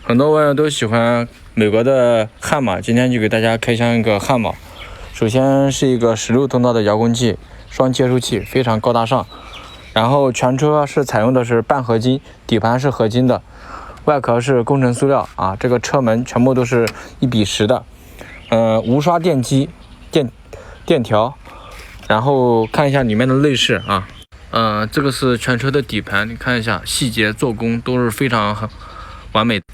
很多网友都喜欢美国的悍马，今天就给大家开箱一个悍马。首先是一个16通道的遥控器，双接收器，非常高大上。然后全车是采用的是半合金，底盘是合金的，外壳是工程塑料啊。这个车门全部都是1:10的，无刷电机、电条。然后看一下里面的内饰啊，这个是全车的底盘，你看一下细节做工都是非常完美的。